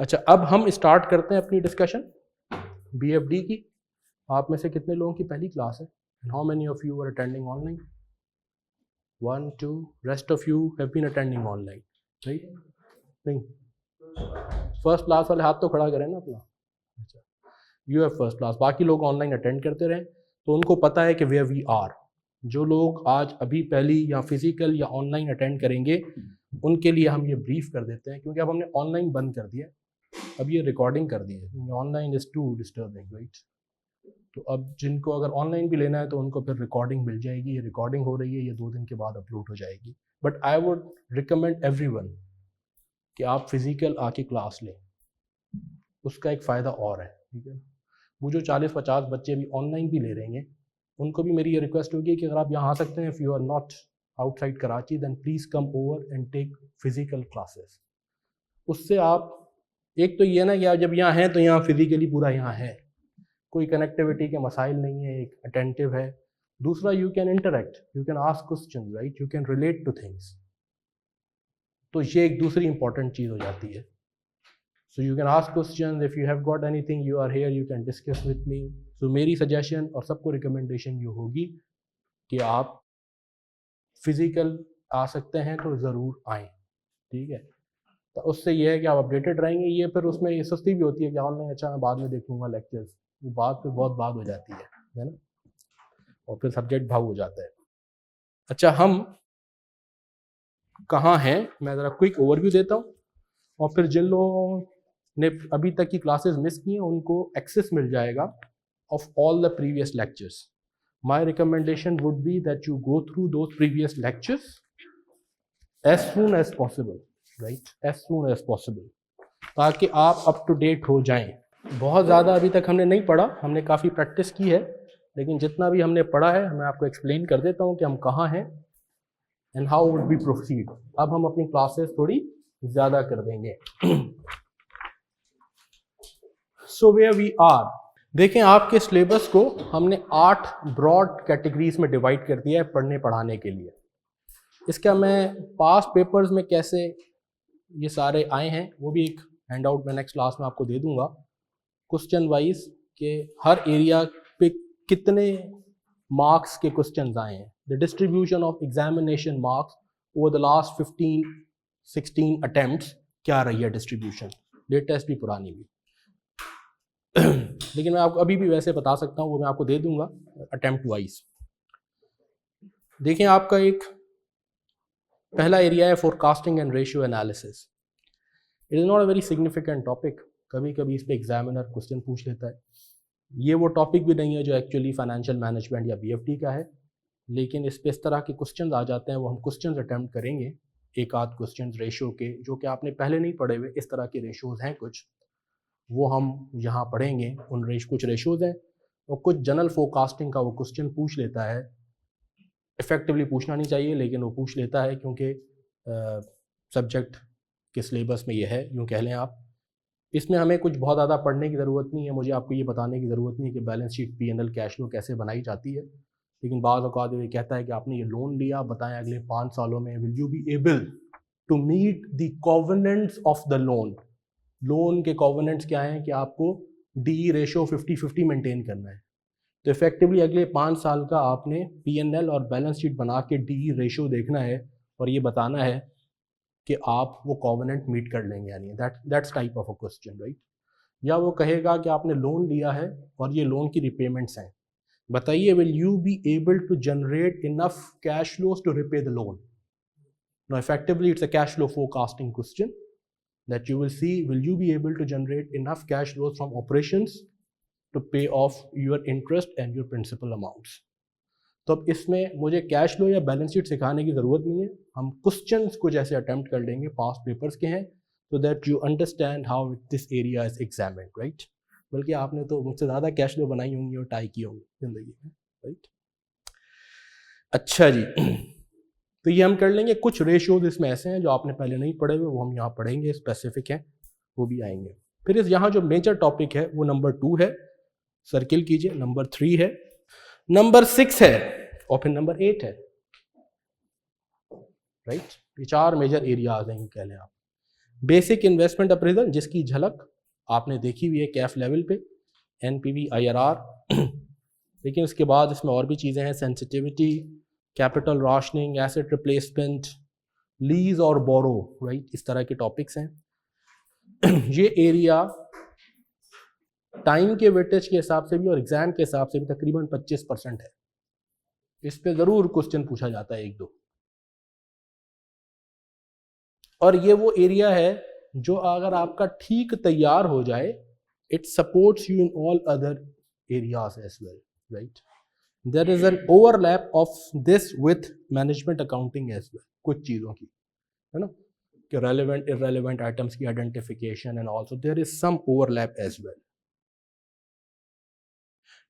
अच्छा, अब हम स्टार्ट करते हैं अपनी डिस्कशन BFD की। आप में से कितने लोगों की पहली क्लास है? And how many of you are attending online? 1 2, rest of you have been attending online, right? नहीं, फर्स्ट क्लास वाले हाथ तो खड़ा करें ना अपना। अच्छा, यू हैव फर्स्ट क्लास, बाकी लोग ऑनलाइन अटेंड करते रहे तो उनको पता है कि वेयर वी आर। जो लोग आज अभी पहली या फिजिकल या ऑनलाइन अटेंड करेंगे उनके लिए हम ये ब्रीफ कर देते हैं, क्योंकि अब हमने ऑनलाइन बंद कर दिया, अब ये रिकॉर्डिंग कर दी है। Online is too disturbing, right? तो अब जिनको अगर ऑनलाइन भी लेना है तो उनको फिर रिकॉर्डिंग मिल जाएगी। ये रिकॉर्डिंग हो रही है, ये 2 दिन के बाद अपलोड हो जाएगी। But I would recommend everyone कि आप फिजिकल आके क्लास लें, उसका एक फ़ायदा और है, ठीक है? वो जो 40-50 बच्चे भी ऑनलाइन भी ले रहे हैं उनको भी मेरी ये रिक्वेस्ट होगी कि अगर आप यहाँ आ सकते हैं, if you are not outside Karachi, then please come over and take physical classes. उससे आप, एक तो ये ना कि आप जब यहाँ हैं तो यहाँ फिजिकली पूरा यहाँ है, कोई कनेक्टिविटी के मसाइल नहीं है, एक अटेंटिव है। दूसरा, you can interact, you can ask question, right? You can relate to things. तो ये एक दूसरी इंपॉर्टेंट चीज़ हो जाती है। So you can ask question, if you have got anything you are here, you can discuss with me. So मेरी suggestion और सबको रिकमेंडेशन ये होगी कि आप फिजिकल आ सकते हैं तो ज़रूर आएँ, ठीक है? तो उससे ये है कि आप अपडेटेड रहेंगे। ये फिर उसमें ये सुस्ती भी होती है कि ऑनलाइन अच्छा मैं बाद में देख लूँगा लेक्चर्स, वो बात पे बहुत बात हो जाती है ना, और फिर सब्जेक्ट भाव हो जाता है। अच्छा, हम कहाँ हैं मैं ज़रा क्विक ओवरव्यू देता हूँ, और फिर जिन लोगों ने अभी तक की क्लासेस मिस की हैं उनको एक्सेस मिल जाएगा of all the previous lectures. My recommendation would be that you go through those previous lectures as soon as possible, right? As soon as possible, ताकि आप अप टू डेट हो जाएं। बहुत ज़्यादा अभी तक हमने नहीं पढ़ा, हमने काफ़ी प्रैक्टिस की है, लेकिन जितना भी हमने पढ़ा है मैं आपको एक्सप्लेन कर देता हूँ कि हम कहाँ हैं and how would be proceed. अब हम अपनी क्लासेस थोड़ी ज़्यादा कर देंगे। सो वेयर वी आर, देखें आपके सिलेबस को हमने 8 ब्रॉड कैटेगरीज में डिवाइड कर दिया है पढ़ने पढ़ाने के लिए। इसका मैं पास्ट पेपर्स में कैसे ये सारे आए हैं वो भी एक हैंड आउट में नेक्स्ट क्लास में आपको दे दूंगा, क्वेश्चन वाइज, के हर एरिया पे कितने मार्क्स के क्वेश्चंस आए हैं, the distribution of examination marks over the last 15-16 attempts क्या रही है डिस्ट्रीब्यूशन, लेटेस्ट भी पुरानी भी। लेकिन मैं आपको अभी भी वैसे बता सकता हूँ, वो मैं आपको दे दूंगा अटेम्प्ट वाइज। देखें, आपका एक पहला एरिया है forecasting and ratio analysis. It is not a very significant topic, कभी कभी इस पर एग्जामिनर क्वेश्चन पूछ लेता है। ये वो टॉपिक भी नहीं है जो एक्चुअली फाइनेंशियल मैनेजमेंट या BFD का है, लेकिन इस पर इस तरह के क्वेश्चन आ जाते हैं, वो हम क्वेश्चन अटैम्प्ट करेंगे, एक आध क्वेश्चन रेशो के जो कि आपने पहले नहीं पढ़े हुए। इस तरह के रेशोज़ हैं कुछ, वो हम यहाँ पढ़ेंगे। उन कुछ रेशोज़ हैं और कुछ जनरल फोरकास्टिंग का वो क्वेश्चन पूछ लेता है। इफेक्टिवली पूछना नहीं चाहिए लेकिन वो पूछ लेता है, क्योंकि सब्जेक्ट के सिलेबस में ये है, यूँ कह लें आप। इसमें हमें कुछ बहुत ज़्यादा पढ़ने की ज़रूरत नहीं है, मुझे आपको ये बताने की ज़रूरत नहीं है कि balance sheet P&L cash flow कैसे बनाई जाती है। लेकिन बाज़ औक़ात ये कहता है कि आपने ये लोन लिया, बताएं अगले 5 सालों में will you be able to meet the covenants of the loan. Loan के कोवेनेंट्स क्या हैं कि आपको D रेशो 50-50 मेंटेन करना है। तो इफेक्टिवली अगले 5 साल का आपने P&L और बैलेंस शीट बना के D रेशो देखना है और ये बताना है कि आप वो कोवेनेंट मीट कर लेंगे, यानी that's type of a question, right? या वो कहेगा कि आपने लोन लिया है और ये लोन की रिपेमेंट्स हैं, बताइए will you be able to generate enough cash flows to repay the loan. Now effectively it's a cash flow forecasting question that you will see, will you be able to generate enough cash flows from operations to pay off your interest and your principal amounts। तो अब इसमें मुझे cash flow या balance sheet सिखाने की ज़रूरत नहीं है, हम क्वेश्चंस को जैसे अटेम्प्ट कर लेंगे पास्ट पेपर्स के हैं, so that you understand how this area is examined, right? बल्कि आपने तो मुझसे ज़्यादा कैश फ्लो बनाई होंगी और टाई की होंगी ज़िंदगी में, राइट? अच्छा जी, तो ये हम कर लेंगे। कुछ रेशियोज इसमें ऐसे हैं जो आपने पहले नहीं पढ़े हुए, वो हम यहाँ पढ़ेंगे, स्पेसिफिक हैं, वो भी आएंगे। फिर इस यहाँ जो मेजर टॉपिक है वो नंबर 2 है, सर्किल कीजिए, नंबर 3 है, नंबर 6 है और फिर नंबर 8 है, राइट? ये 4 मेजर एरियाज हैं, कह लें आप। बेसिक इन्वेस्टमेंट अप्रेजल जिसकी झलक आपने देखी हुई है कैफ लेवल पे, एनपीवी, आईआरआर, लेकिन उसके बाद इसमें और भी चीज़ें हैं, sensitivity, capital rationing, asset replacement, lease और बोरो, राइट, इस तरह के टॉपिक्स हैं। ये एरिया टाइम के वेटेज के हिसाब से भी और एग्जाम के हिसाब से भी तकरीबन 25% है। इस पे ज़रूर क्वेश्चन पूछा जाता है एक दो। और ये वो एरिया है जो अगर आपका ठीक तैयार हो जाए, it supports you in all other areas as well, right. There is an overlap of this with management accounting as well, कुछ चीज़ों की, है ना, कि रेलेवेंट इररेलेवेंट आइटम्स की identification and also there is some overlap as well.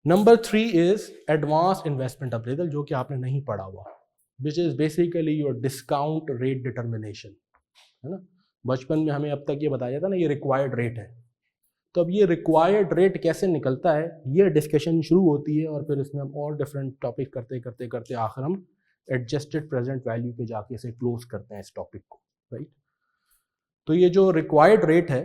Number 3 is advance investment appraisal, जो कि आपने नहीं पढ़ा हुआ, which is basically your discount rate determination, है ना। बचपन में हमें अब तक ये बताया जाता ना, ये रिक्वायर्ड रेट है। तो अब ये रिक्वायर्ड रेट कैसे निकलता है, ये डिस्कशन शुरू होती है, और फिर इसमें हम और डिफरेंट टॉपिक करते करते करते आखिर हम एडजस्टेड प्रेजेंट वैल्यू पे जाके इसे क्लोज करते हैं इस टॉपिक को, राइट। तो ये जो रिक्वायर्ड रेट है,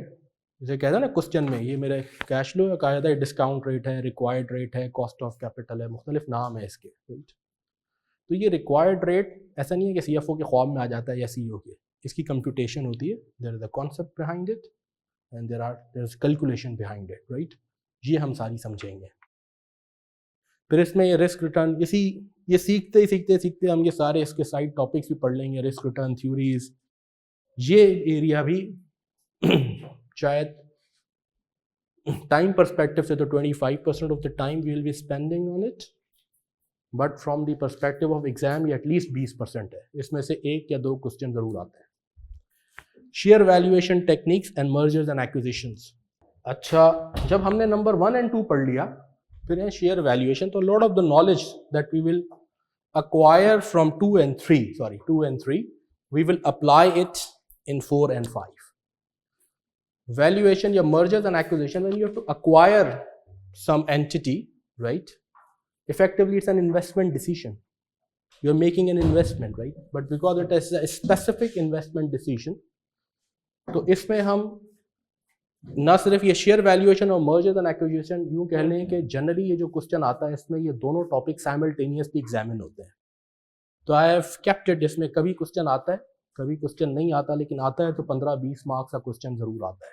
जैसे कहता है ना क्वेश्चन में, ये मेरे कैश फ्लो का कायदा है, डिस्काउंट रेट है, रिक्वायर्ड रेट है, कॉस्ट ऑफ कैपिटल है, मुख्तलिफ नाम है इसके, राइट। तो ये रिक्वायर्ड रेट ऐसा नहीं है कि सीएफओ के ख्वाब में आ जाता है या सीईओ के, इसकी कंप्यूटेशन होती है, there is a concept behind it and there is calculation behind it, right. ये हम सारी समझेंगे। फिर इसमें ये रिस्क रिटर्न, ये सीखते ही सीखते सीखते हम ये सारे इसके साइड टॉपिक्स भी पढ़ लेंगे, रिस्क रिटर्न थ्योरीज, ये एरिया भी शायद टाइम परस्पेक्टिव से तो 25% of the time we will be spending on it, but from the perspective of exam ये एटलीस्ट 20% है, इसमें से एक या दो क्वेश्चन जरूर आते हैं। Share valuation techniques and mergers and acquisitions. अच्छा, जब हमने नंबर 1 एंड 2 पढ़ लिया, फिर है शेयर वैल्यूएशन, तो lot of the knowledge that we will acquire from 2 and 3 we will apply it in 4 and 5. Valuation या mergers and acquisition, when you have to acquire some entity, right, effectively it's an investment decision, you're making an investment, right, but because it is a specific investment decision, तो इसमें हम ना सिर्फ ये share valuation और mergers and acquisition, यूं कह लें कि जनरली ये जो क्वेश्चन आता है इसमें ये दोनों टॉपिक साइमल्टेनियसली एग्जामिन होते हैं। तो आई हैव केप्ट इट, इसमें कभी क्वेश्चन आता है, कभी क्वेश्चन नहीं आता, लेकिन आता है तो 15-20 मार्क्स का क्वेश्चन जरूर आता है,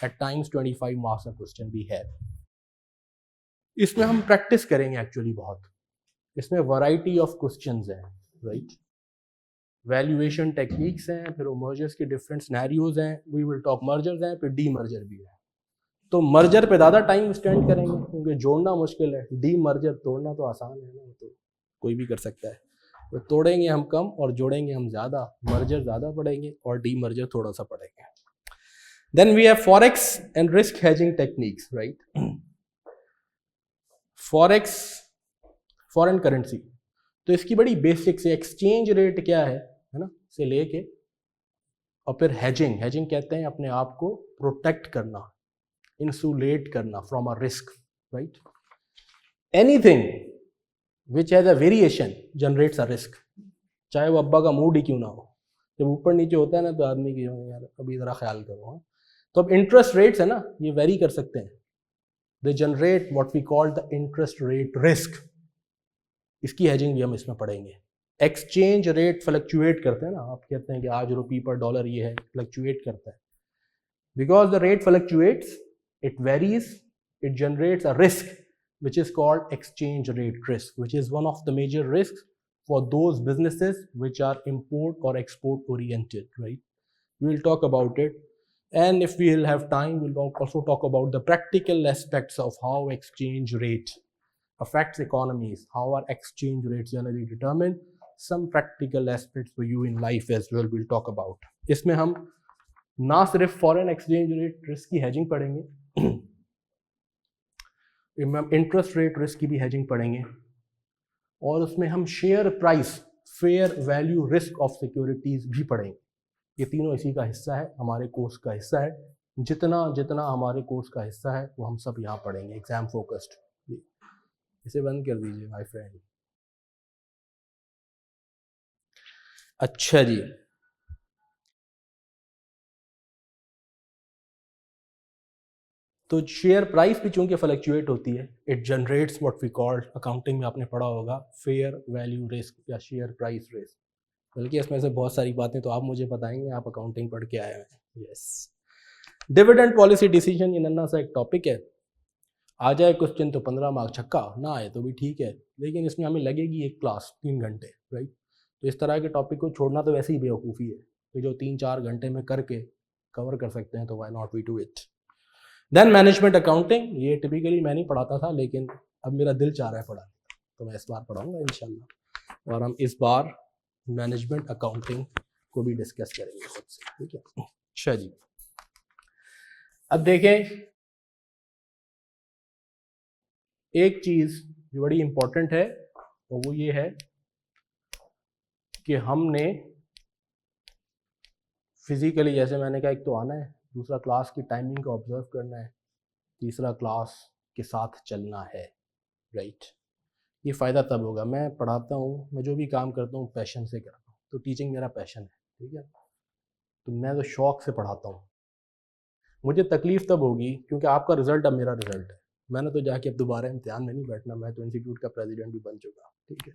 एट टाइम्स 25 मार्क्स का क्वेश्चन भी है। इसमें हम प्रैक्टिस करेंगे एक्चुअली बहुत, इसमें वैरायटी ऑफ क्वेश्चंस हैं, राइट। वैल्यूएशन टेक्निक्स हैं, फिर मर्जर्स के डिफरेंट सिनेरियोज हैं, वी विल टॉक मर्जर्स हैं, फिर डी मर्जर भी है। तो मर्जर पे ज़्यादा टाइम स्पेंड करेंगे क्योंकि जोड़ना मुश्किल है, डी मर्जर तोड़ना तो आसान है ना, तो कोई भी कर सकता है। तो तोड़ेंगे हम कम और जोड़ेंगे हम ज़्यादा, मर्जर ज़्यादा पढ़ेंगे और डी मर्जर थोड़ा सा पढ़ेंगे। Then we have forex and risk hedging techniques, right. Forex, foreign currency, तो इसकी बड़ी बेसिक से एक्सचेंज रेट क्या है ना, से लेके, और फिर हेजिंग, हेजिंग कहते हैं अपने आप को प्रोटेक्ट करना, इंसुलेट करना from a risk, right. Anything which has a variation generates a risk, चाहे वो अब्बा का मूड ही क्यों ना हो, जब ऊपर नीचे होता है ना तो आदमी की यार अभी ज़रा ख्याल करो। हाँ, तो अब इंटरेस्ट रेट्स है ना, ये वेरी कर सकते हैं, they generate what we call the interest rate risk, इसकी हेजिंग भी हम इसमें पढ़ेंगे। एक्सचेंज रेट फ्लक्चुएट करते हैं ना, आप कहते हैं कि आज रुपये पर डॉलर ये है, फ्लक्चुएट करता है, because the rate fluctuates, it varies, it generates a risk which is called exchange rate risk, which is one of the major risks for those businesses which are import or export oriented, right. We will talk about it, and if we will have time we'll also talk about the practical aspects of how exchange rate affects economies, how are exchange rates generally determined, some practical aspects for you in life as well we'll talk about. इसमें हम ना सिर्फ foreign exchange rate risk की hedging पढ़ेंगे, interest rate risk की भी hedging पढ़ेंगे, और उसमें हम share price, fair value risk of securities भी पढ़ेंगे। ये तीनों इसी का हिस्सा है, हमारे कोर्स का हिस्सा है, जितना जितना हमारे कोर्स का हिस्सा है वो हम सब यहाँ पढ़ेंगे, एग्जाम फोकस्ड। इसे बंद कर दीजिए माय फ्रेंड। अच्छा जी, तो शेयर प्राइस भी चूंकि फ्लक्चुएट होती है, it generates what we call, accounting में आपने पढ़ा होगा, फेयर वैल्यू रिस्क या शेयर प्राइस रिस्क। बल्कि इसमें से बहुत सारी बातें तो आप मुझे बताएंगे, आप अकाउंटिंग पढ़ के आए हैं। यस, डिविडेंड पॉलिसी डिसीजन, ये नन्ना सा एक टॉपिक है। आ जाए क्वेश्चन तो 15 मार्क, छक्का ना आए तो भी ठीक है, लेकिन इसमें हमें लगेगी एक क्लास 3 घंटे, राइट। तो इस तरह के टॉपिक को छोड़ना तो वैसे ही बेवकूफ़ी है, तो जो 3-4 घंटे में करके कवर कर सकते हैं तो why not we do it. Then management accounting, ये टिपिकली मैं नहीं पढ़ाता था, लेकिन अब मेरा दिल चाह रहा है पढ़ाने का, तो मैं इस बार पढ़ाऊंगा इंशाल्लाह। और हम इस बार मैनेजमेंट अकाउंटिंग को भी डिस्कस करेंगे खुद से, ठीक है। अच्छा जी, अब देखें एक चीज़ जो बड़ी इंपॉर्टेंट है, और वो ये है कि हमने फिजिकली, जैसे मैंने कहा, एक तो आना है, दूसरा क्लास की टाइमिंग को ऑब्जर्व करना है, तीसरा क्लास के साथ चलना है, राइट। ये फ़ायदा तब होगा, मैं पढ़ाता हूँ, मैं जो भी काम करता हूँ पैशन से करता हूँ, तो टीचिंग मेरा पैशन है, ठीक है। तो मैं तो शौक़ से पढ़ाता हूँ। मुझे तकलीफ़ तब होगी क्योंकि आपका रिज़ल्ट अब मेरा रिज़ल्ट है। मैंने तो जाके अब दोबारा इम्तिहान में नहीं बैठना, मैं तो इंस्टीट्यूट का प्रेसिडेंट भी बन चुका, ठीक है।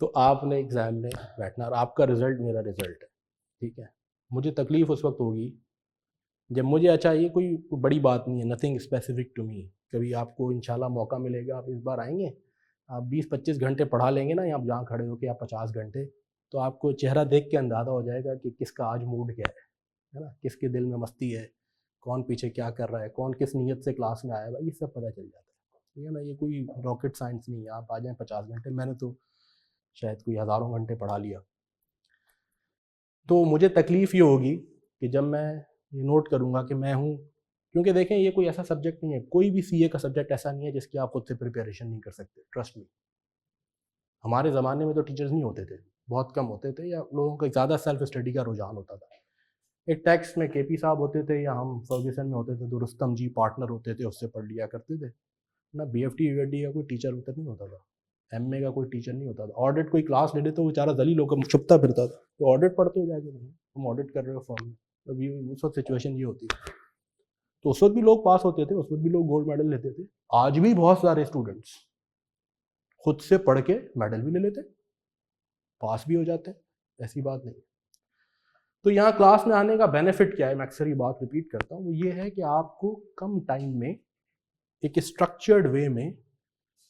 तो आपने एग्ज़ाम में बैठना और आपका रिज़ल्ट मेरा रिज़ल्ट है, ठीक है। मुझे तकलीफ़ उस वक्त होगी जब मुझे, अच्छा ये कोई बड़ी बात नहीं है, नथिंग स्पेसिफिक टू मी, कभी आपको इंशाल्लाह मौका मिलेगा, आप इस बार आएंगे, आप 20-25 घंटे पढ़ा लेंगे ना, आप जहाँ खड़े हो के, आप 50 घंटे, तो आपको चेहरा देख के अंदाज़ा हो जाएगा कि किसका आज मूड क्या है ना, किसके दिल में मस्ती है, कौन पीछे क्या कर रहा है, कौन किस नीयत से क्लास में आया, ये सब पता चल जाता है, ठीक है ना। ये कोई रॉकेट साइंस नहीं है, आप आ जाएँ 50 घंटे, मैंने तो शायद कोई हज़ारों घंटे पढ़ा लिया। तो मुझे तकलीफ़ ये होगी कि जब मैं ये नोट करूँगा कि मैं हूँ, क्योंकि देखें ये कोई ऐसा सब्जेक्ट नहीं है, कोई भी सीए का सब्जेक्ट ऐसा नहीं है जिसकी आप खुद से प्रिपरेशन नहीं कर सकते, ट्रस्ट मी। हमारे ज़माने में तो टीचर्स नहीं होते थे, बहुत कम होते थे, या लोगों का ज़्यादा सेल्फ स्टडी का रुझान होता था। एक टेक्स्ट में केपी साहब होते थे, या हम फर्ग्यूसन में होते थे तो रुस्तम जी पार्टनर होते थे, उससे पढ़ लिया करते थे ना। बीएफटी यूएडी का कोई टीचर होता नहीं होता था, एमए का कोई टीचर नहीं होता था। ऑडिट कोई क्लास ले ले तो बेचारा जलील होकर छुपता फिरता था, तो ऑडिट पढ़ते हो जाके, तुम ऑडिट कर रहे हो फॉर्म में, अभी उस वक्त सिचुएशन ये होती है। तो उस वक्त भी लोग पास होते थे, उस वक्त भी लोग गोल्ड मेडल लेते थे। आज भी बहुत सारे स्टूडेंट्स खुद से पढ़ के मेडल भी ले लेते, पास भी हो जाते हैं, ऐसी बात नहीं। तो यहाँ क्लास में आने का बेनिफिट क्या है, मैं अक्सर ये बात रिपीट करता हूँ, वो ये है कि आपको कम टाइम में एक स्ट्रक्चर्ड वे में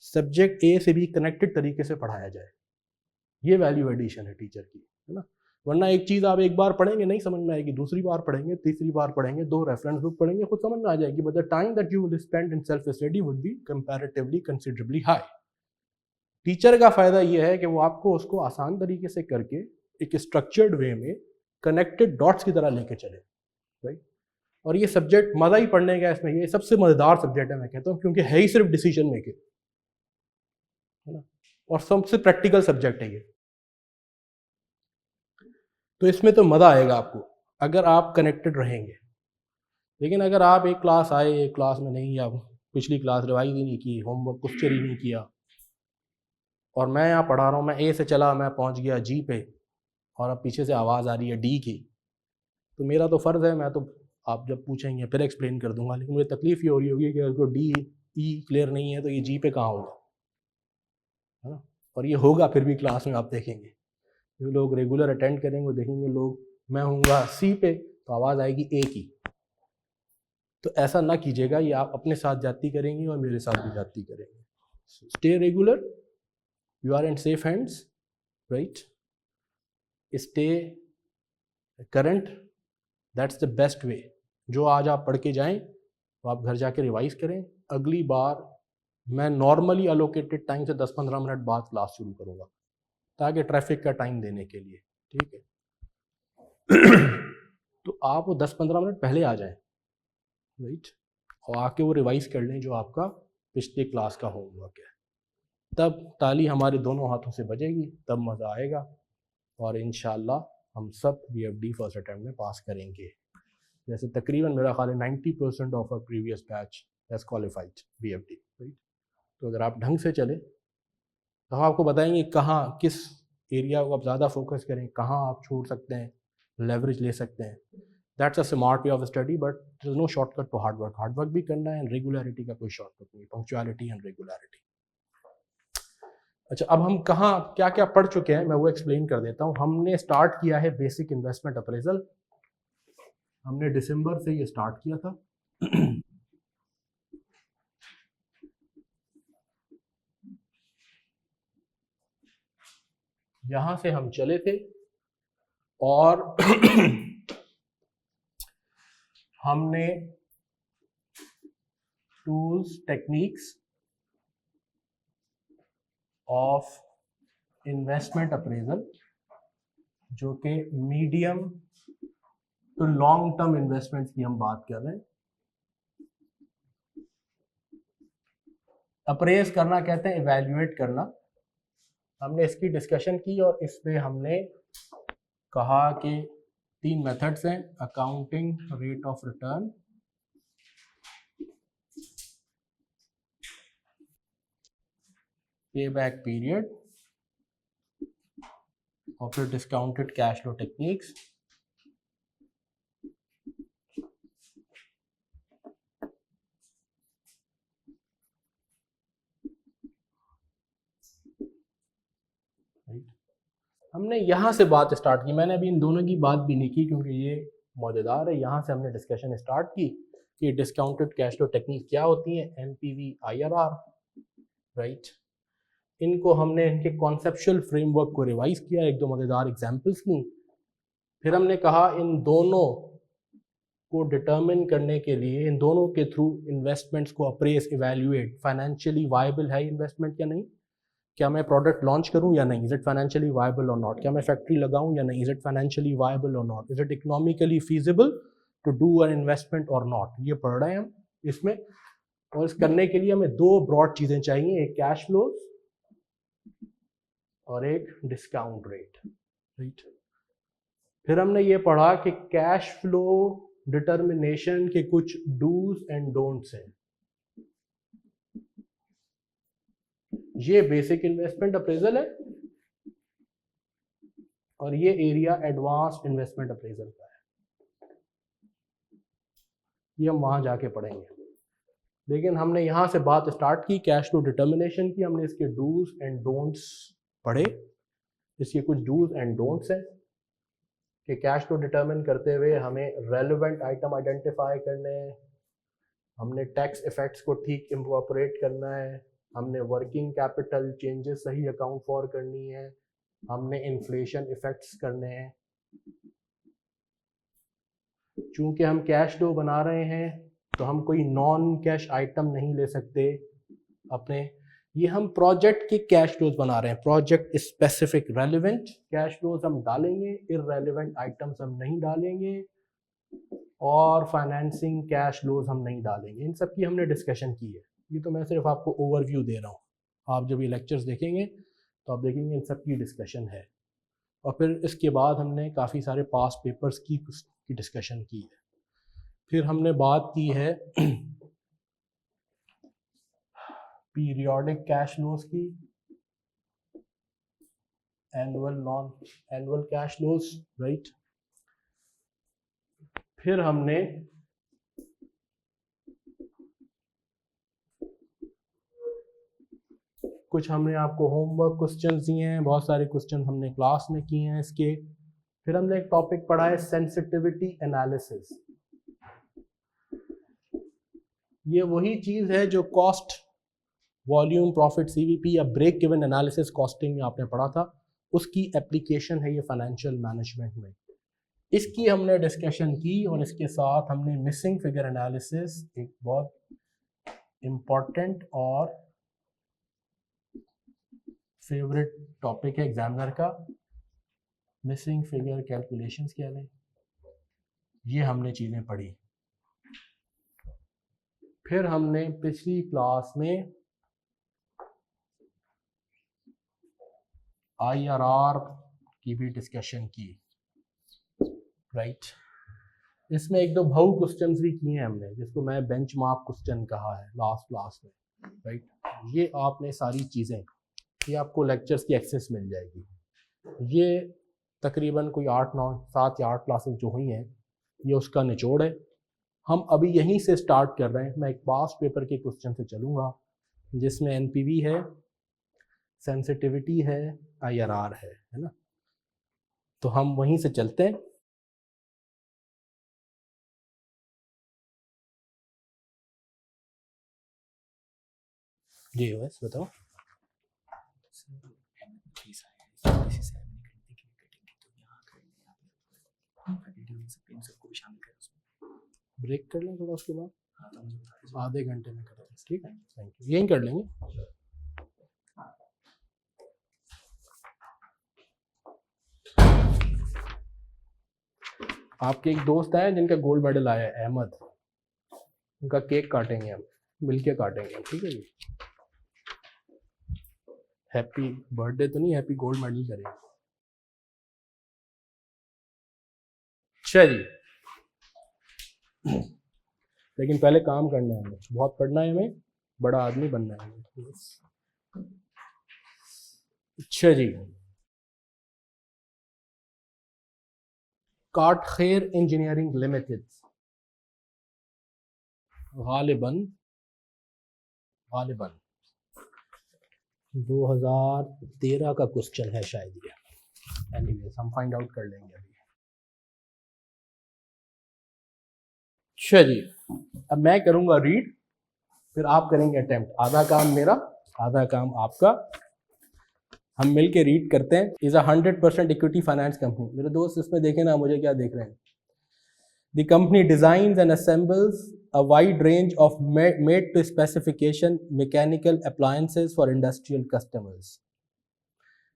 सब्जेक्ट ए से भी कनेक्टेड तरीके से पढ़ाया जाए। ये वैल्यू एडिशन है टीचर की, है ना। वरना एक चीज़ आप एक बार पढ़ेंगे नहीं समझ में आएगी, दूसरी बार पढ़ेंगे, तीसरी बार पढ़ेंगे, 2 रेफरेंस बुक पढ़ेंगे, खुद समझ में आ जाएगी, but the time that you will spend in self study would be comparatively considerably high. Teacher का फ़ायदा ये है कि वो आपको उसको आसान तरीके से करके एक स्ट्रक्चर्ड वे में कनेक्टेड डॉट्स की तरह लेके चले, राइट। और ये सब्जेक्ट मज़ा ही पढ़ने का, इसमें ये सबसे मज़ेदार सब्जेक्ट है मैं कहता हूँ, क्योंकि है ही सिर्फ डिसीजन मेकिंग, है ना, और सबसे प्रैक्टिकल सब्जेक्ट है ये। तो इसमें तो मज़ा आएगा आपको अगर आप कनेक्टेड रहेंगे। लेकिन अगर आप एक क्लास आए, एक क्लास में नहीं, या पिछली क्लास रिवाइज ही नहीं की, होमवर्क क्वेश्चन ही नहीं किया, और मैं यहाँ पढ़ा रहा हूँ, मैं ए से चला, मैं पहुँच गया जी पे, और अब पीछे से आवाज़ आ रही है डी की, तो मेरा तो फ़र्ज़ है, मैं तो आप जब पूछेंगे फिर एक्सप्लेन कर दूंगा, लेकिन मुझे तकलीफ़ ये हो रही होगी कि अगर डी ई क्लियर नहीं है तो ये जी पे कहाँ होगा, है ना। और ये होगा फिर भी क्लास में, आप देखेंगे जो लोग रेगुलर अटेंड करेंगे वो देखेंगे, लोग, मैं हूँगा सी पे तो आवाज़ आएगी ए की। तो ऐसा ना कीजिएगा, ये आप अपने साथ जाती करेंगे और मेरे साथ भी जाती करेंगे। Stay regular, you are in safe hands, right. Stay current, that's the best way. जो आज आप पढ़ के जाएं तो आप घर जाके रिवाइज करें। अगली बार मैं नॉर्मली अलोकेटेड टाइम से 10-15 मिनट बाद क्लास शुरू करूँगा, ताकि ट्रैफिक का टाइम देने के लिए, ठीक है। तो आप वो 10-15 मिनट पहले आ जाएं, राइट, और आके वो रिवाइज कर लें जो आपका पिछले क्लास का होमवर्क है। तब ताली हमारे दोनों हाथों से बजेगी, तब मज़ा आएगा, और इंशाल्लाह हम सब BFD फर्स्ट अटैम्प्ट में पास करेंगे। जैसे तकरीबन मेरा ख्याल है 90% of a previous batch has qualified BFD, right. तो अगर आप ढंग से चले तो हम आपको बताएंगे कहाँ, किस एरिया को आप ज़्यादा फोकस करें, कहाँ आप छोड़ सकते हैं, लेवरेज ले सकते हैं। That's a smart way of study, but there is no shortcut to hard work भी करना है, एंड रेगुलरिटी का कोई शॉर्टकट नहीं, पंक्चुअलिटी एंड रेगुलरिटी। अच्छा, अब हम कहाँ क्या क्या पढ़ चुके हैं मैं वो एक्सप्लेन कर देता हूँ। हमने स्टार्ट किया है बेसिक इन्वेस्टमेंट अप्रेजल, हमने दिसंबर से ये स्टार्ट किया था। यहां से हम चले थे और हमने tools techniques of investment appraisal, जो कि medium to long term investments की हम बात कर रहे हैं। अप्रेज करना कहते हैं इवैल्यूएट करना। हमने इसकी डिस्कशन की और इस पे हमने कहा कि 3 मेथड्स हैं, अकाउंटिंग रेट ऑफ रिटर्न, पे बैक पीरियड और फिर डिस्काउंटेड कैश फ्लो टेक्निक्स। हमने यहाँ से बात स्टार्ट की, मैंने अभी इन दोनों की बात भी नहीं की क्योंकि ये मौजूदार है। यहाँ से हमने डिस्कशन स्टार्ट की कि डिस्काउंटेड कैश फ्लो टेक्निक क्या होती है, एमपीवी, आईआरआर, राइट। इनको हमने इनके कॉन्सेप्चुअल फ्रेमवर्क को रिवाइज किया, एक दो मज़ेदार एग्जांपल्स की। फिर हमने कहा इन दोनों को डिटर्मिन करने के लिए, इन दोनों के थ्रू इन्वेस्टमेंट्स को अप्रेस, इवैल्यूएट, फाइनेंशियली वायबल है इन्वेस्टमेंट या नहीं, क्या मैं प्रोडक्ट लॉन्च करूं या नहीं, इज इट फाइनेंशियली वायबल और नॉट, क्या मैं फैक्ट्री लगाऊं या नहीं, इज इट फाइनेंशियली वायबल और not, is it economically feasible to do an investment और नॉट। ये पढ़ रहे हैं हम इसमें। और इस करने के लिए हमें 2 ब्रॉड चीजें चाहिए, एक कैश फ्लो और एक डिस्काउंट रेट, राइट। फिर हमने ये पढ़ा कि कैश फ्लो डिटर्मिनेशन के कुछ डूज एंड डोंट्स हैं। ये बेसिक इन्वेस्टमेंट अप्रेजल है और ये एरिया एडवांस्ड इन्वेस्टमेंट अप्रेजल का है, ये हम वहां जाके पढ़ेंगे। लेकिन हमने यहां से बात स्टार्ट की कैश फ्लो डिटर्मिनेशन की, हमने इसके डूज एंड डोंट्स पढ़े। इसके कुछ डूज एंड डोंट्स हैं कि कैश फ्लो डिटर्मिन करते हुए हमें रेलेवेंट आइटम आइडेंटिफाई करने हैं, हमने टैक्स इफेक्ट्स को ठीक इंकॉर्पोरेट करना है, हमने वर्किंग कैपिटल चेंजेस सही अकाउंट फॉर करनी है, हमने इन्फ्लेशन इफेक्ट्स करने हैं। चूंकि हम कैश फ्लो बना रहे हैं तो हम कोई नॉन कैश आइटम नहीं ले सकते अपने, ये हम प्रोजेक्ट के कैश फ्लोज बना रहे हैं, project specific relevant cash flows हम डालेंगे, इररेलेवेंट आइटम्स हम नहीं डालेंगे और फाइनेंसिंग कैश फ्लोज हम नहीं डालेंगे। इन सब की हमने डिस्कशन की है, ये तो मैं सिर्फ आपको ओवरव्यू दे रहा हूँ। आप जब ये लेक्चर्स देखेंगे तो आप देखेंगे इन सब की डिस्कशन है। और फिर इसके बाद हमने काफ़ी सारे पास पेपर्स की डिस्कशन की है। फिर हमने बात की है पीरियोडिक कैश फ्लोज की, annual non annual cash flows, right. फिर हमने कुछ हमने आपको होमवर्क क्वेश्चंस दिए हैं, बहुत सारे क्वेश्चन हमने क्लास में किए हैं इसके। फिर हमने एक टॉपिक पढ़ा है सेंसिटिविटी एनालिसिस। ये वही चीज है जो कॉस्ट, वॉल्यूम, प्रॉफिट, सीवीपी या ब्रेक इवन एनालिसिस कॉस्टिंग में आपने पढ़ा था, उसकी एप्लीकेशन है ये फाइनेंशियल मैनेजमेंट में। इसकी हमने डिस्कशन की और इसके साथ हमने मिसिंग फिगर एनालिसिस, एक बहुत इम्पॉर्टेंट और फेवरेट टॉपिक है एग्जामिनर का, मिसिंग फिगर कैलकुलेशंस क्या है, ये हमने चीज़ें पढ़ी। फिर हमने पिछली क्लास में आईआरआर की भी डिस्कशन की, राइट। इसमें एक दो बहु क्वेश्चंस भी किए हैं हमने, जिसको मैं बेंचमार्क क्वेश्चन कहा है लास्ट क्लास में, राइट। ये आपने सारी चीज़ें, ये आपको लेक्चर्स की एक्सेस मिल जाएगी। ये तकरीबन कोई 8, 9, 7 या 8 क्लासेस जो हुई हैं, ये उसका निचोड़ है। हम अभी यहीं से स्टार्ट कर रहे हैं। मैं एक पास्ट पेपर के क्वेश्चन से चलूँगा जिसमें एनपीवी है, सेंसिटिविटी है, आईआरआर है ना। तो हम वहीं से चलते हैं। जी बस बताओ। ब्रेक कर लें थोड़ा, उसके बाद आधे घंटे में करें, ठीक है, थैंक यू, यहीं कर लेंगे। आपके एक दोस्त हैं जिनका गोल्ड मेडल आया है, अहमद, उनका केक काटेंगे हम, मिलके काटेंगे, ठीक है जी। हैप्पी बर्थडे तो नहीं, हैप्पी गोल्ड मेडल करेंगे। चलिए, लेकिन पहले काम करना है हमें, बहुत पढ़ना है हमें, बड़ा आदमी बनना है हमें। अच्छा जी, काटखेर इंजीनियरिंग लिमिटेड, गालिबन 2013 का क्वेश्चन है शायद ये। एनीवेज हम फाइंड आउट कर लेंगे अभी। अच्छा जी, अब मैं करूंगा रीड, फिर आप करेंगे अटेम्प्ट। आधा काम मेरा, आधा काम आपका। हम मिलके रीड करते हैं। Is a 100% equity finance company. मेरे दोस्त इसमें देखें ना, मुझे क्या देख रहे हैं। The company designs and assembles a wide range of made to specification mechanical appliances for industrial customers.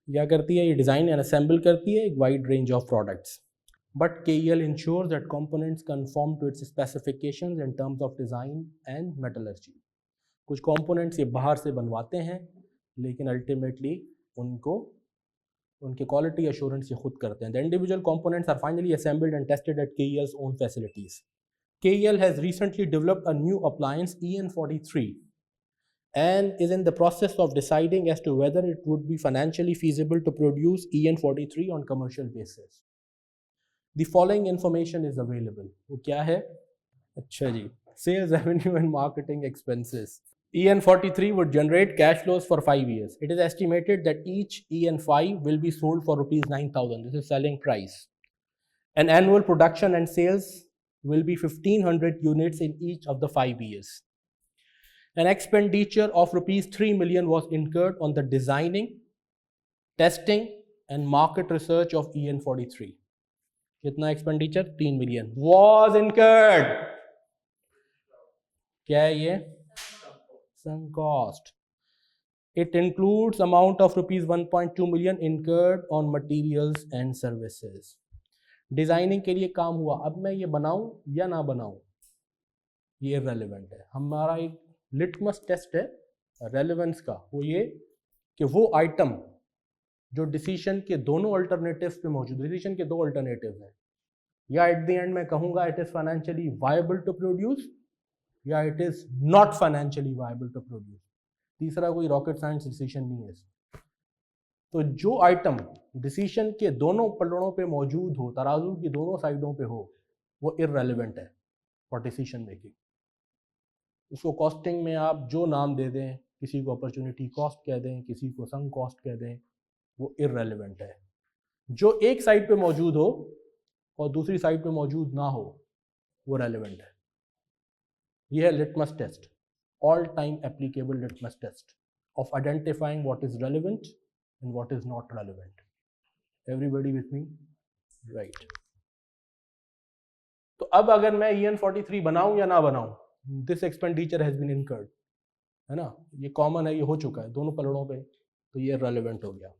क्या करती है ये? डिज़ाइन एंड असेंबल करती है एक wide range of products. But KEL ensures that components conform to its specifications in terms of design and metallurgy. कुछ components ये बाहर से बनवाते हैं, लेकिन अल्टीमेटली उनको उनके क्वालिटी एश्योरेंस ये खुद करते हैं. The individual components are finally assembled and tested at KEL's own facilities. KEL has recently developed a new appliance, EN43, and is in the process of deciding as to whether it would be financially feasible to produce EN43 on commercial basis. The following information is available. वो क्या है? अच्छा जी, sales revenue and marketing expenses. EN43 would generate cash flows for 5 years. It is estimated that each EN5 will be sold for rupees 9,000. This is selling price. And annual production and sales will be 1,500 units in each of the 5 years. An expenditure of rupees 3 million was incurred on the designing, testing and market research of EN43. कितना expenditure? 3 million was incurred. क्या है ये? Sunk cost. It includes amount of rupees 1.2 million incurred on materials and services. Designing के लिए काम हुआ, अब मैं ये बनाऊं या ना बनाऊं ये रेलेवेंट है. हमारा एक लिटमस टेस्ट है रेलेवेंस का, वो ये कि वो आइटम जो डिसीजन के दोनों अल्टरनेटिव्स पे मौजूद, डिसीजन के दो अल्टरनेटिव हैं, या एट द एंड मैं कहूंगा it is financially viable to produce या it is not financially viable to produce. तीसरा कोई रॉकेट साइंस डिसीजन नहीं है. तो जो आइटम डिसीजन के दोनों पलड़ों पे मौजूद हो, तराजू की दोनों साइडों पे हो, वो इररेलेवेंट है फॉर डिसीजन मेकिंग. उसको कॉस्टिंग में आप जो नाम दे दें, किसी को अपॉर्चुनिटी कॉस्ट कह दें, किसी को संक कॉस्ट कह दें, वो इररेलेवेंट है. जो एक साइड पे मौजूद हो और दूसरी साइड पे मौजूद ना हो, वो रेलेवेंट है. यह है litmus test, all time applicable litmus test of identifying what is relevant and what is not relevant. Everybody with me? Right. तो अब अगर मैं EN43 बनाऊं या ना बनाऊं, this expenditure has been incurred, है ना, ये कॉमन है, ये हो चुका है दोनों पलड़ों पे, तो ये relevant हो गया.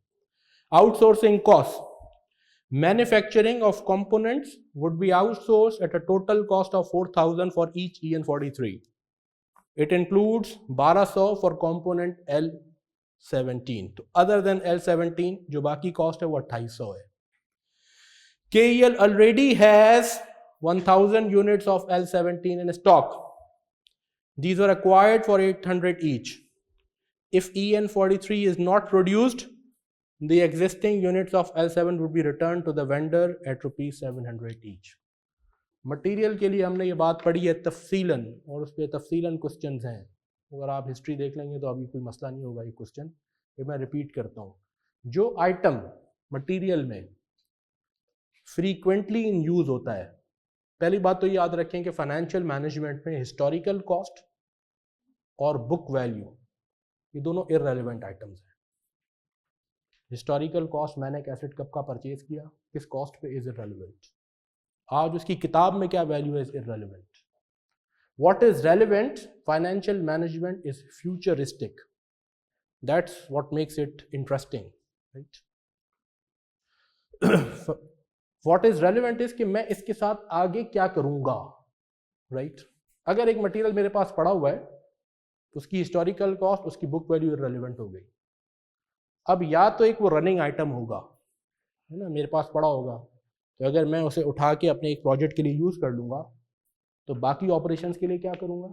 Outsourcing cost. Manufacturing of components would be outsourced at a total cost of 4,000 for each EN43. It includes 1200 for component L17. तो other than L17 जो बाकी cost है वो 2800 है. KEL already has 1000 units of L17 in stock. These were acquired for 800 each. If EN43 is not produced, the existing units of L7 would be returned to the vendor at rupees 700 each. Material के लिए हमने ये बात पढ़ी है तफसीलन, और उस पर तफसीलन क्वेश्चंस हैं। अगर आप हिस्ट्री देख लेंगे तो अभी कोई मसला नहीं होगा ये क्वेश्चन। ये मैं रिपीट करता हूँ, जो आइटम मटेरियल में फ्रीक्वेंटली इन यूज होता है, पहली बात तो याद रखें कि फाइनेंशियल मैनेजमेंट में हिस्टोरिकल कॉस्ट और बुक वैल्यू ये दोनों इररेलेवेंट आइटम्स हैं। हिस्टोरिकल कॉस्ट, मैंने एक एसेट कब का परचेज किया, किस कॉस्ट पे, इज इररेलेवेंट। आज उसकी किताब में क्या वैल्यू है, is irrelevant. What is relevant, financial management is futuristic, that's what makes it interesting, right. What is relevant is कि मैं इसके साथ आगे क्या करूंगा, राइट। अगर एक मटेरियल मेरे पास पड़ा हुआ है, उसकी हिस्टोरिकल कॉस्ट, उसकी बुक वैल्यू इररेलेवेंट हो गई। अब या तो एक वो रनिंग आइटम होगा, है ना, मेरे पास पड़ा होगा, तो अगर मैं उसे उठा के अपने एक प्रोजेक्ट के लिए यूज़ कर लूँगा, तो बाकी ऑपरेशंस के लिए क्या करूँगा,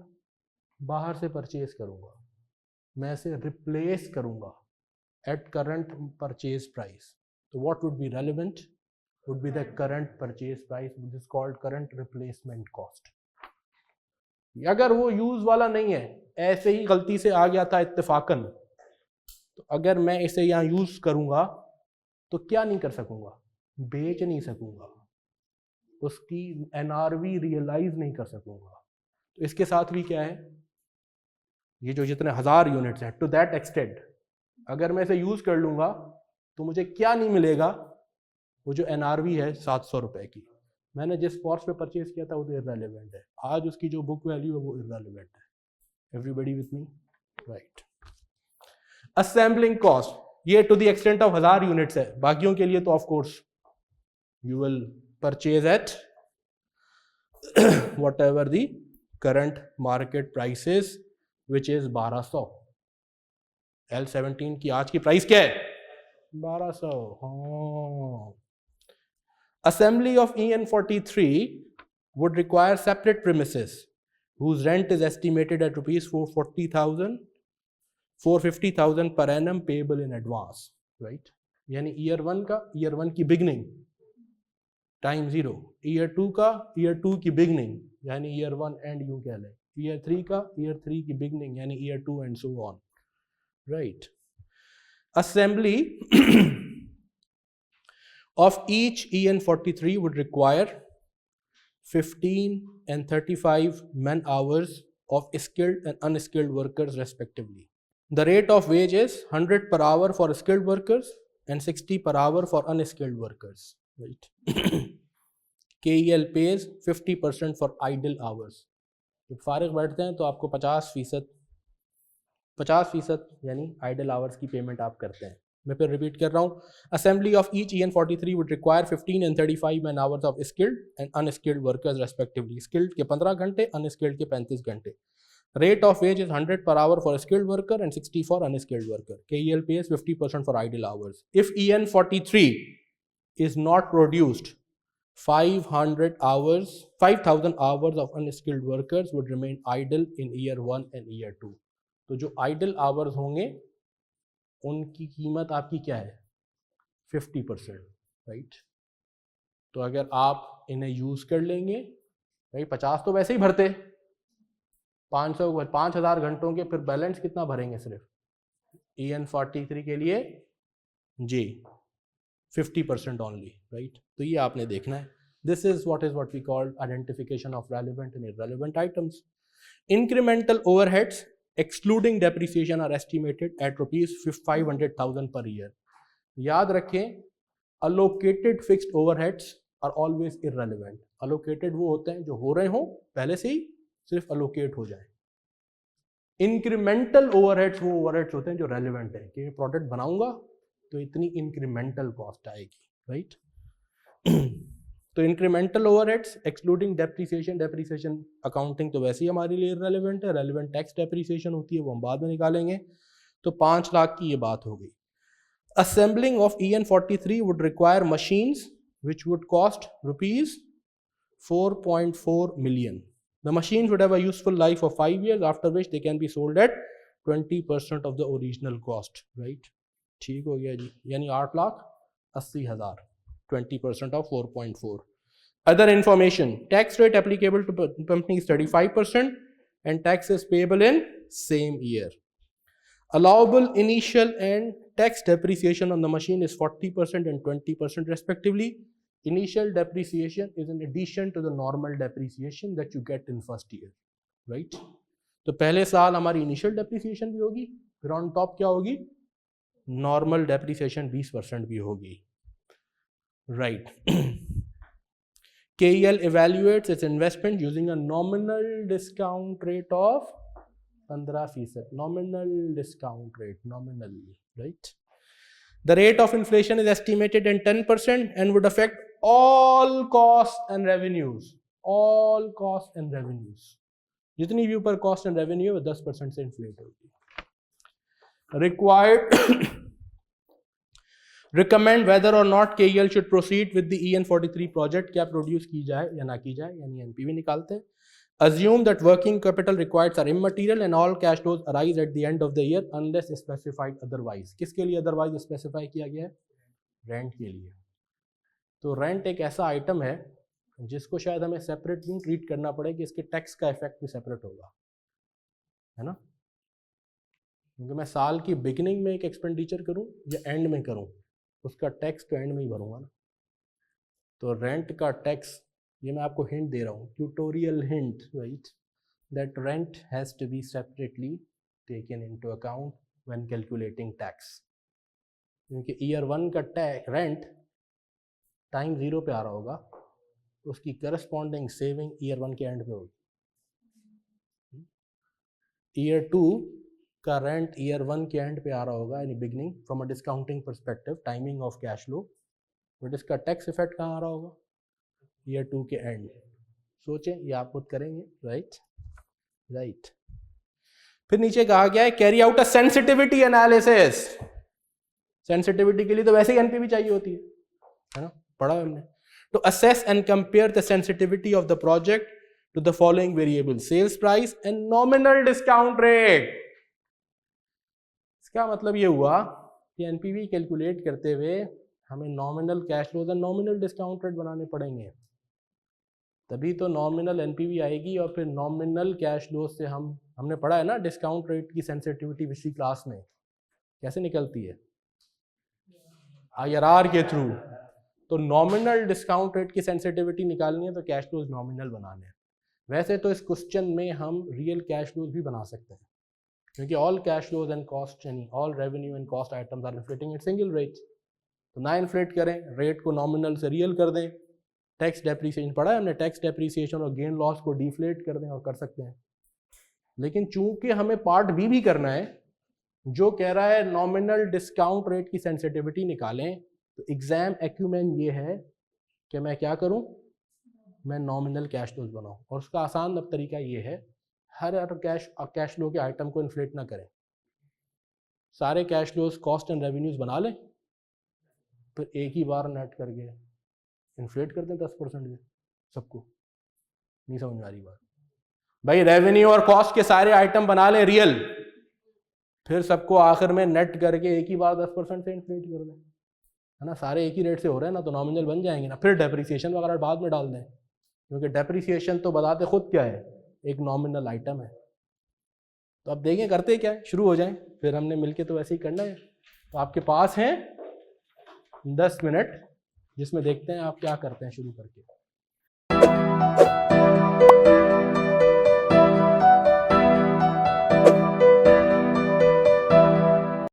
बाहर से परचेज करूँगा, मैं इसे रिप्लेस करूँगा एट करंट परचेज प्राइस। तो what would be relevant, would be the current purchase price, which is called current replacement cost. अगर वो यूज वाला नहीं है, ऐसे ही गलती से आ गया था इत्तेफाकन, तो अगर मैं इसे यहाँ यूज करूँगा तो क्या नहीं कर सकूँगा, बेच नहीं सकूँगा, उसकी एनआरवी रियलाइज नहीं कर सकूँगा। तो इसके साथ भी क्या है, ये जो जितने 1000 यूनिट्स हैं, टू दैट एक्सटेंट अगर मैं इसे यूज कर लूँगा तो मुझे क्या नहीं मिलेगा, वो जो एनआरवी है 700 रुपए की, मैंने जिस कॉस्ट पे परचेज किया था वो तो इररेलेवेंट है, आज उसकी जो बुक वैल्यू है वो इररेलेवेंट है। Everybody with me, right. Assembling cost, ये to the extent of 1000 units है, बाकियों के लिए तो of course you will purchase at whatever the current market prices which is 1200। L17 की आज की प्राइस क्या है, 1200। हाँ, assembly of EN43 would require separate premises whose rent is estimated at rupees 450,000 per annum payable in advance, right। यानी year 1 का, year 1 की beginning time 0, year 2 का, ईयर 2 की बिगनिंग यानी ईयर 1 एंड यूं कह लें, ईयर 3 का, ईयर 3 की बिगनिंग यानी year 2 and so on, right. Assembly of each EN43 would require 15 and 35 man hours of skilled and unskilled workers respectively. The rate of wage is 100 per hour for skilled workers and 60 per hour for unskilled workers, right। KEL pays 50% for idle hours। जब फारिग बैठते हैं तो आपको 50% यानी idol hours की payment आप करते हैं। मैं फिर रिपीट कर रहा हूँ, assembly of each EN43 would require 15 and 35 man hours of skilled and unskilled workers respectively. Skilled के 15 घंटे, अनस्किल्ड के 35 घंटे। Rate of ways is 100 per hour for a skilled worker and 60 for unskilled worker. KEL pays 50% for idle hours. If EN43 is not produced, 500 hours, 5000 hours of unskilled workers would remain idle in year 1 and year 2. तो जो idol hours होंगे उनकी कीमत आपकी क्या है, 50%, right. तो अगर आप इन्हें यूज कर लेंगे, भाई 50 तो वैसे ही भरते, 5000 घंटों के फिर बैलेंस कितना भरेंगे सिर्फ EN43 के लिए जी, 50% ओनली, राइट। तो ये आपने देखना है। This is what we called identification of relevant and irrelevant items. Incremental overheads excluding depreciation are estimated at rupees 500,000 per year. याद रखें, allocated fixed overheads are always irrelevant. allocated वो होते हैं जो हो रहे हो पहले से ही, सिर्फ allocate हो जाए। incremental overheads वो overheads होते हैं जो relevant है कि प्रोडक्ट बनाऊंगा तो इतनी incremental cost आएगी, राइट। तो incremental overheads excluding depreciation accounting तो वैसे ही हमारे लिए इररेलेवेंट है, रेलेवेंट टैक्स डेप्रिसिएशन होती है वो हम बाद में निकालेंगे। तो 5 लाख की ये बात हो गई। Assembling of EN43 would require machines which would cost rupees 4.4 million. The machines would have a useful life of 5 years after which they can be sold at 20% of the original cost, right। ठीक हो गया जी, यानी 8,80,000, 20% of 4.4। Other information, tax rate applicable to company is 35% and tax is payable in same year. Allowable initial and tax depreciation on the machine is 40% and 20% respectively. Initial depreciation is in addition to the normal depreciation that you get in first year, right? तो पहले साल हमारी initial depreciation भी होगी, फिर on top क्या होगी, normal depreciation 20% भी होगी, right. KEL evaluates its investment using a nominal discount rate of 15%. Nominal discount rate, nominal, right? The rate of inflation is estimated in 10% and would affect all costs and revenues. All costs and revenues. जितनी भी ऊपर cost and revenue है 10% से inflate होगी. Required recommend whether or not KEL should proceed with the EN43 project, क्या produce की जाए या ना की जाए, यानी NPV निकालते हैं. Assume that working capital required are immaterial and all cash flows arise at the end of the year unless specified otherwise. किसके लिए otherwise specify किया गया है? रेंट के लिए. तो रेंट एक ऐसा आइटम है जिसको शायद हमें सेपरेट नहीं ट्रीट करना पड़े कि इसके टैक्स का इफेक्ट भी सेपरेट होगा, है ना? क्योंकि मैं साल की बिगिनिंग में एक एक्सपेंडिचर करूं या एंड में करूं, उसका टैक्स तो एंड में ही भरूंगा ना. तो रेंट का टैक्स, ये मैं आपको हिंट दे रहा हूँ, tutorial hint, right, that rent has to be separately taken into account when calculating tax. क्योंकि ईयर 1 का रेंट टाइम 0 पे आ रहा होगा, उसकी करस्पॉन्डिंग सेविंग ईयर 1 के एंड पे होगी. ईयर 2 का रेंट ईयर 1 के एंड पे आ रहा होगा, यानी beginning from a discounting perspective, timing of cash flow, but इसका टैक्स इफेक्ट कहाँ आ रहा होगा? ईयर 2 के एंड. सोचें, ये आप खुद करेंगे, राइट, राइट. फिर नीचे कहा गया है carry out a sensitivity analysis. Sensitivity के लिए तो वैसे ही एनपीवी चाहिए होती है ना, पढ़ा हमने. To assess and compare the sensitivity of the project to the following variable, sales price and nominal discount rate. इसका मतलब ये हुआ कि एनपीवी कैलकुलेट करते हुए हमें nominal cash flows and nominal discount rate बनाने पड़ेंगे, तभी तो नॉमिनल एनपीवी आएगी. और फिर नॉमिनल कैश फ्लोज से हमने पढ़ा है ना डिस्काउंट रेट की सेंसिटिविटी पिछली क्लास में कैसे निकलती है, IRR के थ्रू. तो नॉमिनल डिस्काउंट रेट की सेंसिटिविटी निकालनी है तो कैश फ्लोज नॉमिनल बनाने हैं. वैसे तो इस क्वेश्चन में हम रियल कैश फ्लोज भी बना सकते हैं, क्योंकि all cash flows and cost यानी all revenue and cost items are inflating at single rate. तो ना इन्फ्लेट करें, रेट को नॉमिनल से रियल कर दें. टैक्स डेप्रीसिएशन पढ़ा है हमने, टैक्स डेप्रीसिएशन और गेन लॉस को डिफ्लेट कर दें और कर सकते हैं. लेकिन चूंकि हमें पार्ट बी भी करना है जो कह रहा है नॉमिनल डिस्काउंट रेट की सेंसिटिविटी निकालें, तो एग्जाम एक्यूमेन ये है कि मैं क्या करूं, मैं नॉमिनल कैश फ्लोज बनाऊं. और उसका आसान अब तरीका ये है, हर कैश फ्लो के आइटम को इन्फ्लेट ना करें, सारे cash flows cost and revenues बना लें, फिर एक ही बार नेट करके इन्फ्लेट कर दें 10% से सबको. नहीं समझ में आ रही बात भाई? रेवेन्यू और कॉस्ट के सारे आइटम बना लें रियल, फिर सबको आखिर में नेट करके एक ही बार 10% से इन्फ्लेट कर दें, है ना. सारे एक ही रेट से हो रहे हैं ना, तो नॉमिनल बन जाएंगे ना. फिर डेप्रिसिएशन वगैरह बाद में डाल दें, क्योंकि डेप्रिसिएशन तो बताते खुद क्या है, एक नॉमिनल आइटम है. तो अब देखें करते क्या है, शुरू हो जाएं, फिर हमने मिलके तो वैसे ही करना है. तो आपके पास हैं 10 मिनट जिसमें देखते हैं आप क्या करते हैं शुरू करके.